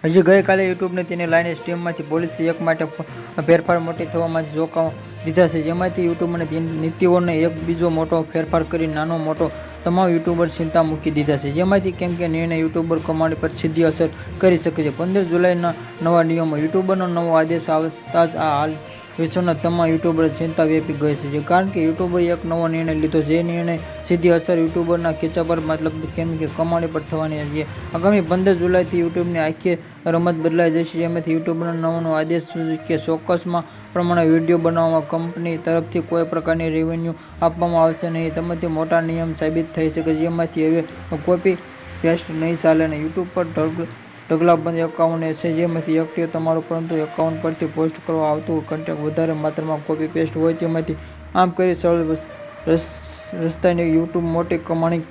હજી ગઈકાલે યુટ્યુબને તેની લાઇન સ્ટ્રીમમાંથી પોલિસી એક માટે ફેરફાર મોટી થવામાંથી જોખમ દીધા છે, જેમાંથી યુટ્યુબને તેની નીતિઓને એક બીજો મોટો ફેરફાર કરી નાનો મોટો તમામ યુટ્યુબર ચિંતા મૂકી દીધા છે, જેમાંથી કેમ કે નિર્ણય યુટ્યુબર કમાણી પર સીધી અસર કરી શકે છે. 15 જુલાઈના નવા નિયમો. યુટ્યુબરનો નવો આદેશ આવતા જ હાલ વિશ્વના તમામ યુટ્યુબર ચિંતા વ્યાપી ગઈ છે, કારણ કે યુટ્યુબે એક નવો નિર્ણય લીધો છે. જે નિર્ણય સીધી અસર યુટ્યુબરના ખીચા પર મતલબ કેમ કે કમાણી પર થવાની છે. આગામી 15 જુલાઈથી યુટ્યુબની આખી રમત બદલાઈ જશે, જેમાંથી યુટ્યુબનો નવો આદેશ કે ચોક્કસમાં પ્રમાણે વિડીયો બનાવવામાં કંપની તરફથી કોઈ પ્રકારની રેવન્યુ આપવામાં આવશે નહીં. તેમાંથી મોટા નિયમ સાબિત થઈ શકે, જેમાંથી હવે કોપી પેસ્ટ નહીં ચાલે અને યુટ્યુબ પર ઢગલાબંધ એકાઉન્ટ છે, જેમાંથી એક્ટિવ તમારું પરંતુ એકાઉન્ટ પરથી પોસ્ટ કરવામાં આવતું કન્ટેન્ટ વધારે માત્રામાં કોપી પેસ્ટ હોય તેમાંથી. આમ કરી સરળ રસ્તાની યુટ્યુબ મોટી કમાણી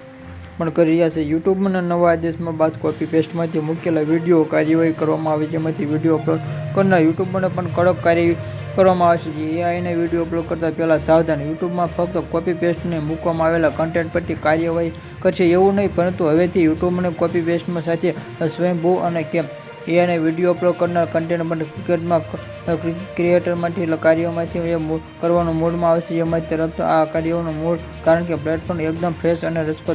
પણ કરી રહ્યા છે. યુટ્યુબના નવા આદેશમાં બાદ કોપી પેસ્ટમાંથી મૂકેલા વિડીયો કાર્યવાહી કરવામાં આવે, જેમાંથી વિડીયો અપલોડ કરનાર યુટ્યુબરને પણ કડક કાર્યવાહી કરવામાં આવશે. એઆઈને વિડીયો અપલોડ કરતા પહેલા સાવધાન. યુટ્યુબમાં ફક્ત કોપી પેસ્ટને મૂકવામાં આવેલા કન્ટેન્ટ પરથી કાર્યવાહી કરશે એવું નહીં, પરંતુ હવેથી યુટ્યુબને કોપી પેસ્ટમાં સાથે સ્વયંભૂ અને કેમ એઆઈને વિડીયો અપલોડ કરનાર કન્ટેન્ટ ક્રિએટરમાંથી કાર્યોમાંથી કરવાનું મોડમાં આવશે, જેમાંથી તરફ આ કાર્યોનું મૂળ કારણ કે પ્લેટફોર્મ એકદમ ફ્રેશ અને રસપ્રદ